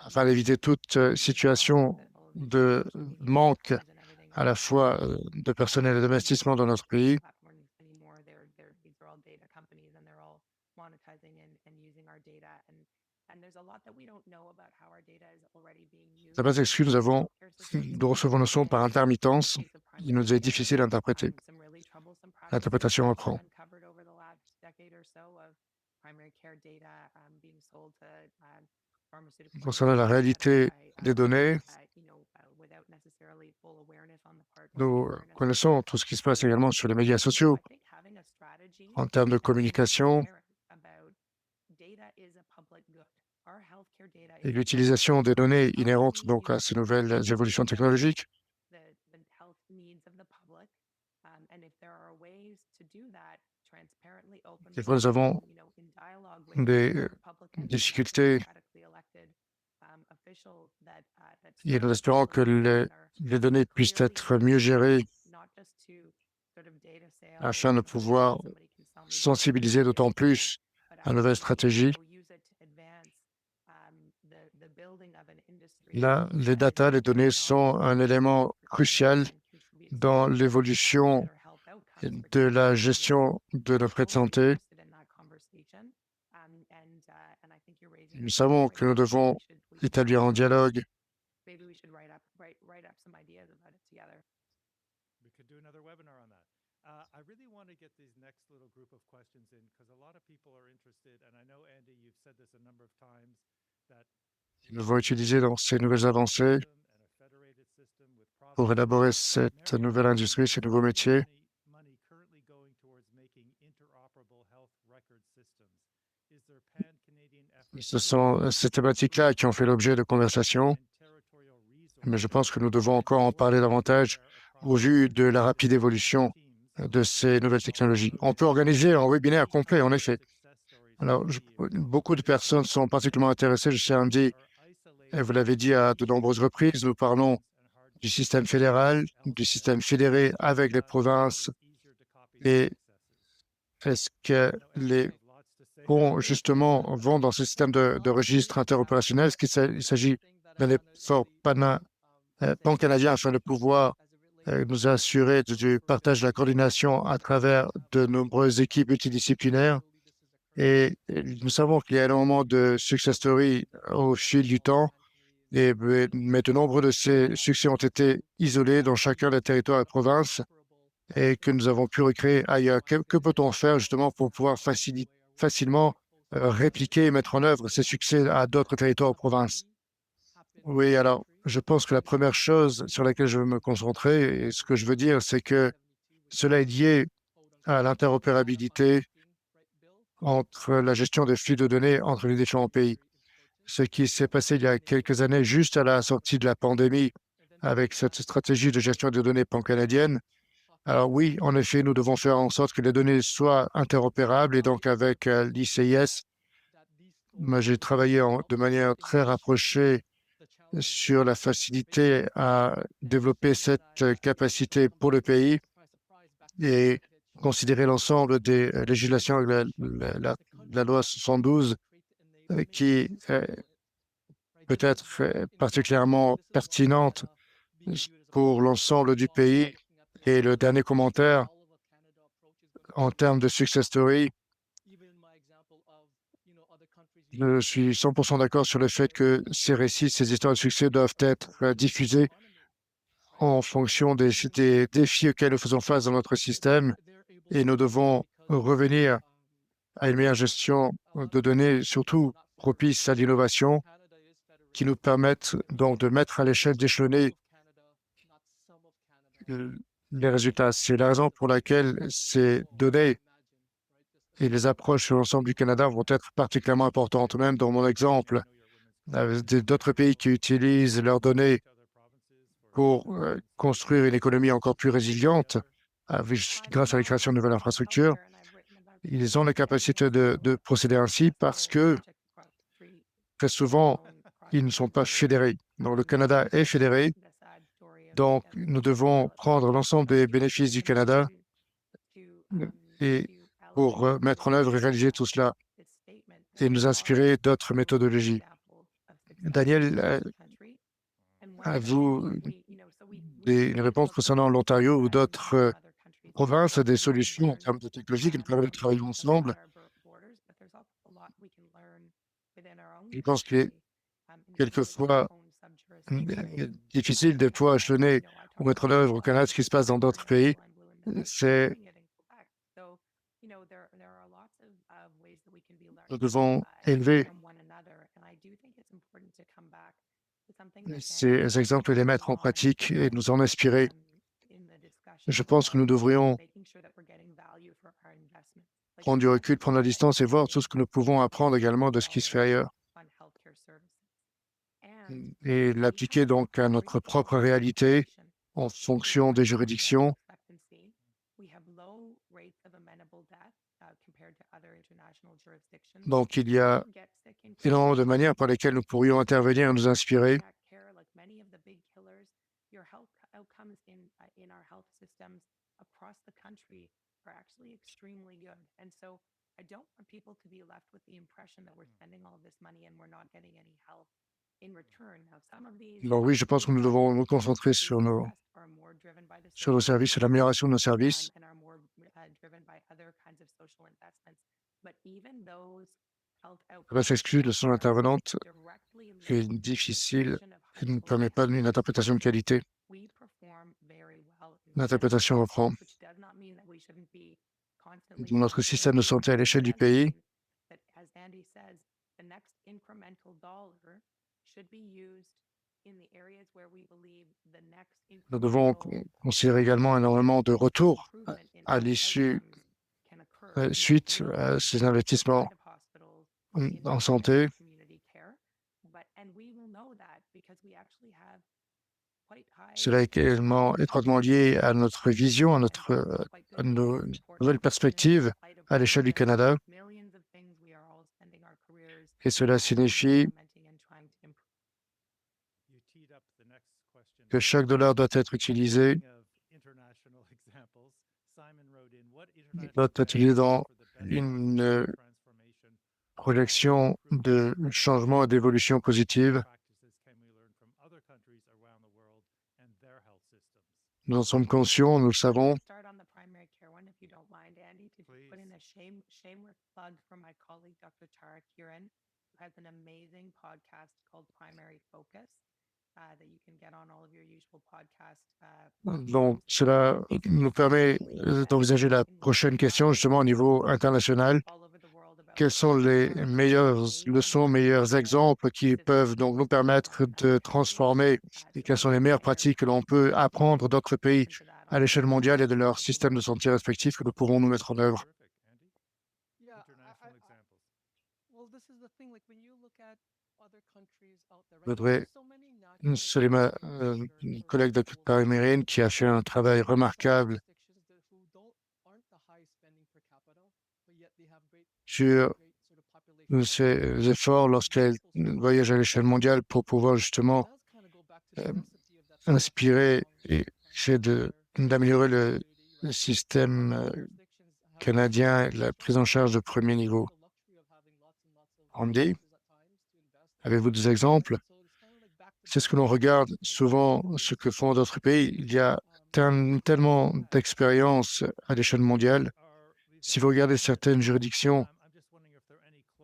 afin d'éviter toute situation de manque à la fois de personnel et d'investissement dans notre pays. Ça passe excuse, nous recevons nos sons par intermittence. Il nous est difficile d'interpréter. L'interprétation reprend. Concernant la réalité des données, nous connaissons tout ce qui se passe également sur les médias sociaux en termes de communication et l'utilisation des données inhérentes donc à ces nouvelles évolutions technologiques. Des fois, nous avons des difficultés Et nous espérons que les données puissent être mieux gérées afin de pouvoir sensibiliser d'autant plus à la nouvelle stratégie. Là, les data, les données sont un élément crucial dans l'évolution de la gestion de nos frais de santé. Nous savons que nous devons établir un dialogue. We could do another webinar on that. I really want to get these next little group of questions in because a lot of people are interested, and I know, Andy, you've said this a number of times, that Nous devons utiliser dans ces nouvelles avancées and a federated system with pour provinces élaborer cette nouvelle industrie, ces nouveaux métiers. money currently going towards making interoperable health record systems. Is there pan-Canadian effort Ce sont ces thématiques-là qui ont fait l'objet de conversations, and territorial mais je resources pense que nous devons encore en parler davantage au vu de la rapide évolution de ces nouvelles technologies. On peut organiser un webinaire complet, en effet. Alors, beaucoup de personnes sont particulièrement intéressées, je sais, Andy, et vous l'avez dit à de nombreuses reprises, nous parlons du système fédéral, du système fédéré avec les provinces, et est-ce que les ponts, justement, vont dans ce système de registre interopérationnel? Est-ce qu'il s'agit d'un effort pan-canadien afin de pouvoir nous assurer du partage de la coordination à travers de nombreuses équipes multidisciplinaires? Et nous savons qu'il y a énormément de success stories au fil du temps, mais de nombreux de ces succès ont été isolés dans chacun des territoires et provinces et que nous avons pu recréer ailleurs. Que peut-on faire justement pour pouvoir facilement répliquer et mettre en œuvre ces succès à d'autres territoires ou provinces? Oui, alors je pense que la première chose sur laquelle je veux me concentrer, et ce que je veux dire, c'est que cela est lié à l'interopérabilité entre la gestion des flux de données entre les différents pays. Ce qui s'est passé il y a quelques années, juste à la sortie de la pandémie, avec cette stratégie de gestion des données pan-canadienne. Alors oui, en effet, nous devons faire en sorte que les données soient interopérables et donc avec l'ICIS, moi j'ai travaillé de manière très rapprochée sur la facilité à développer cette capacité pour le pays et considérer l'ensemble des législations, la loi 72, qui peut être particulièrement pertinente pour l'ensemble du pays. Et le dernier commentaire, en termes de success story, je suis 100% d'accord sur le fait que ces récits, ces histoires de succès doivent être diffusés en fonction des défis auxquels nous faisons face dans notre système et nous devons revenir à une meilleure gestion de données, surtout propice à l'innovation, qui nous permettent donc de mettre à l'échelle d'échelonner les résultats. C'est la raison pour laquelle ces données et les approches sur l'ensemble du Canada vont être particulièrement importantes. Même dans mon exemple, d'autres pays qui utilisent leurs données pour construire une économie encore plus résiliente grâce à la création de nouvelles infrastructures. Ils ont la capacité de procéder ainsi parce que très souvent, ils ne sont pas fédérés. Donc, le Canada est fédéré. Donc, nous devons prendre l'ensemble des bénéfices du Canada et pour mettre en œuvre et réaliser tout cela et nous inspirer d'autres méthodologies. Daniel, avez-vous une réponse concernant l'Ontario ou d'autres provinces, des solutions en termes de technologie qui nous permettent de travailler ensemble? Je pense qu'il est quelquefois difficile de pouvoir échelonner ou mettre en œuvre au Canada ce qui se passe dans d'autres pays. Nous devons élever ces exemples et les mettre en pratique et nous en inspirer. Je pense que nous devrions prendre du recul, prendre la distance et voir tout ce que nous pouvons apprendre également de ce qui se fait ailleurs et l'appliquer donc à notre propre réalité en fonction des juridictions. Donc, il y a énormément de manières par lesquelles nous pourrions intervenir et nous inspirer. Your health outcomes in our health systems across the country are actually extremely good. And so I don't want people to be left with the impression that we're spending all this money and we're not getting any help in return. Now, some of these Alors oui, je pense que nous devons nous concentrer sur are more driven by the nos social services, sur l'amélioration de nos services. and are more driven by other kinds of social investments. But even those health Ça va outcomes s'exclure de son intervenante directly qui est linked difficile, to the qui ne household permet pas une interprétation de qualité. we perform very well in L'interprétation reprend. which does not mean that we shouldn't be constantly Notre système de santé à l'échelle du pays, that, as Andy says, the next incremental dollar should be used in the areas where we believe the next nous devons considérer également énormément de retours improvement in à health l'issue, outcomes can occur in suite real à ces life investissements outside of hospitals, in en santé. community care. And we will know that because we actually have quite high Cela est également étroitement lié à notre vision, à nos nouvelles perspectives à l'échelle du Canada. Et cela signifie You teed up the next question. que chaque dollar doit être utilisé, Speaking of international examples, Simon wrote in, what international doit être utilisé dans examples for the best une transformation projection de changement et d'évolution positive. practices can we learn from other countries around the world and their health systems? Nous en sommes conscients, nous le savons. Start on the primary care one, if you don't mind, Andy, to just put in a shameless plug for my colleague, Dr. Tara Kieran, who has an amazing podcast called Primary Focus that you can get on all of your usual podcast. Donc, cela nous permet d'envisager la prochaine question, justement, au niveau international. All over the world about Quelles sont les meilleures leçons, meilleurs exemples qui peuvent donc nous permettre de transformer et quelles sont les meilleures pratiques que l'on peut apprendre d'autres pays à l'échelle mondiale et de leur système de santé respectif que nous pouvons nous mettre en œuvre. Terrific. Andy? Yeah, International examples. well, this is the thing. Like when you look at other countries out there, Je right? voudrais There's so many natural saluer ma collègue Dr. Emerin qui a fait un travail remarquable sur ses efforts lorsqu'elle voyage à l'échelle mondiale pour pouvoir justement inspirer et essayer d'améliorer le système canadien, la prise en charge de premier niveau. Andy, avez-vous des exemples? C'est ce que l'on regarde souvent, ce que font d'autres pays. Il y a tellement d'expériences à l'échelle mondiale. Si vous regardez certaines juridictions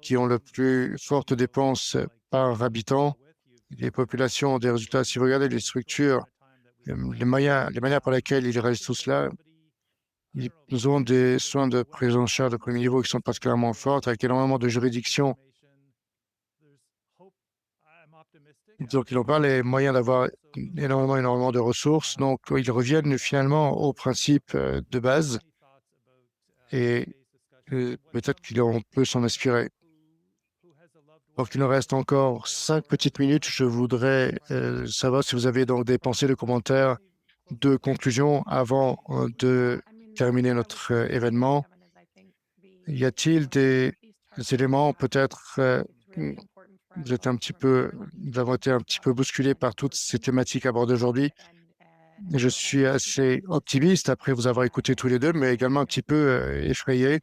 qui ont le plus fortes dépenses par habitant, les populations ont des résultats. Si vous regardez les structures, les manières par lesquelles ils réalisent tout cela, nous avons des soins de prise en charge de premier niveau qui sont particulièrement fortes, avec énormément de juridictions. Donc, ils n'ont pas les moyens d'avoir énormément de ressources. Donc, ils reviennent finalement au principe de base et peut-être qu'on peut s'en inspirer. Donc, il nous reste encore 5 petites minutes. Je voudrais savoir si vous avez donc des pensées, des commentaires, de conclusions avant de terminer notre événement. Y a-t-il des éléments, peut-être, nous avons été un petit peu bousculés par toutes ces thématiques abordées aujourd'hui. Je suis assez optimiste après vous avoir écouté tous les deux, mais également un petit peu effrayé.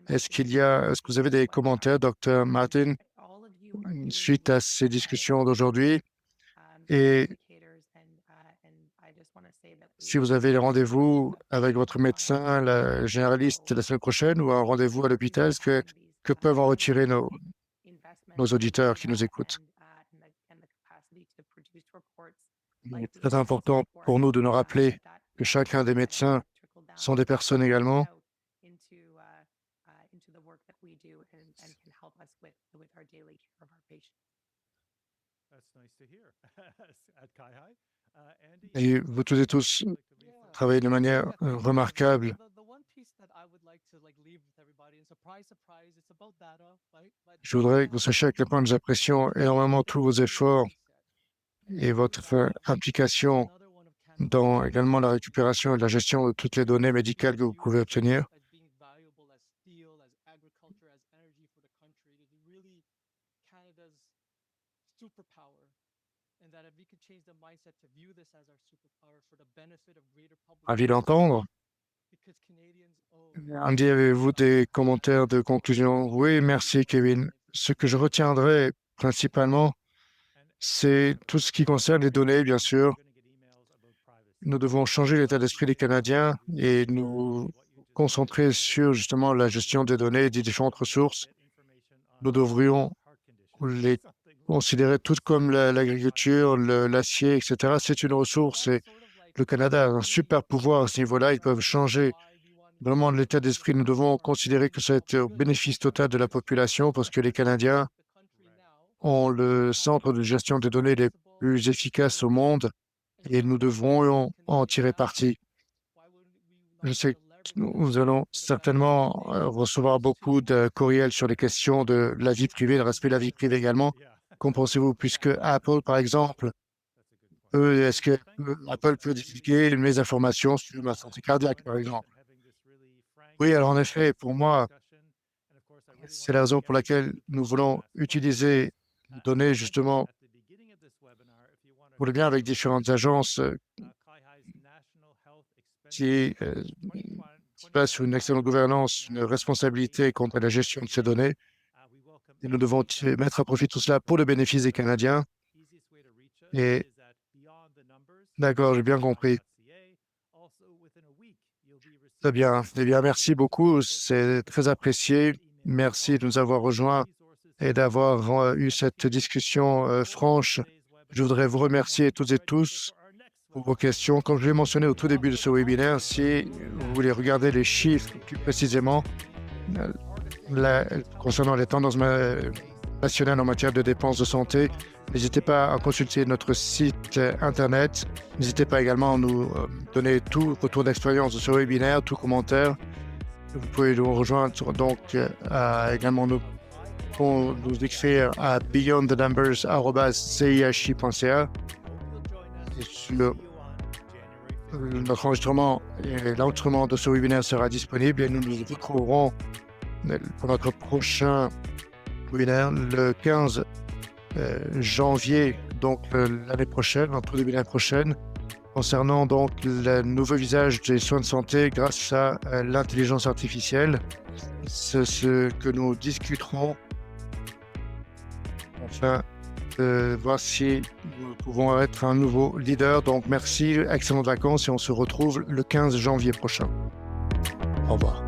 Est-ce que vous avez des commentaires, Dr. Martin, suite à ces discussions d'aujourd'hui? Et si vous avez les rendez-vous avec votre médecin, la généraliste la semaine prochaine ou un rendez-vous à l'hôpital, que peuvent en retirer nos auditeurs qui nous écoutent? Il est très important pour nous de nous rappeler que chacun des médecins sont des personnes également. Et vous tous et tous travaillez de manière remarquable. Je voudrais que vous sachiez à quel point nous apprécions énormément tous vos efforts et votre implication dans également la récupération et la gestion de toutes les données médicales que vous pouvez obtenir. superpower, and that if we could change the mindset to view this as our superpower for the benefit of greater public Ravi health, d'entendre. because Canadians owe Andy, avez-vous des commentaires de conclusion? Oui, merci, Kevin. Ce que je retiendrai principalement, c'est tout ce qui concerne les données, bien sûr. Nous devons changer l'état d'esprit des Canadiens et nous concentrer sur justement la gestion des données des différentes ressources. Nous devrions les considérer toutes comme l'agriculture, l'acier, etc. C'est une ressource et le Canada a un super pouvoir à ce niveau-là. Ils peuvent changer vraiment l'état d'esprit. Nous devons considérer que c'est au bénéfice total de la population parce que les Canadiens ont le centre de gestion des données les plus efficaces au monde et nous devrons en tirer parti. Je sais que nous allons certainement recevoir beaucoup de courriels sur les questions de la vie privée, le respect de la vie privée également. Qu'en pensez-vous, puisque Apple, par exemple, est-ce que Apple peut divulguer mes informations sur ma santé cardiaque, par exemple? Oui, alors en effet, pour moi, c'est la raison pour laquelle nous voulons utiliser les données justement pour le bien avec différentes agences qui se basent sur une excellente gouvernance, une responsabilité quant à la gestion de ces données. Et nous devons mettre à profit tout cela pour le bénéfice des Canadiens. Et d'accord, j'ai bien compris. Très bien. Eh bien, merci beaucoup. C'est très apprécié. Merci de nous avoir rejoints et d'avoir eu cette discussion franche. Je voudrais vous remercier toutes et tous pour vos questions. Comme je l'ai mentionné au tout début de ce webinaire, si vous voulez regarder les chiffres plus précisément concernant les tendances nationales en matière de dépenses de santé, n'hésitez pas à consulter notre site Internet. N'hésitez pas également à nous donner tout retour d'expérience de ce webinaire, tout commentaire. Vous pouvez nous rejoindre donc également nous écrire à beyondthenumbers@cihi.ca. Notre enregistrement et l'enregistrement de ce webinaire sera disponible et nous nous retrouverons pour notre prochain webinaire le 15 janvier, donc l'année prochaine, en tout début de l'année prochaine, concernant donc le nouveau visage des soins de santé grâce à l'intelligence artificielle. C'est ce que nous discuterons afin de voir si nous pouvons être un nouveau leader. Donc merci, excellentes vacances et on se retrouve le 15 janvier prochain. Au revoir.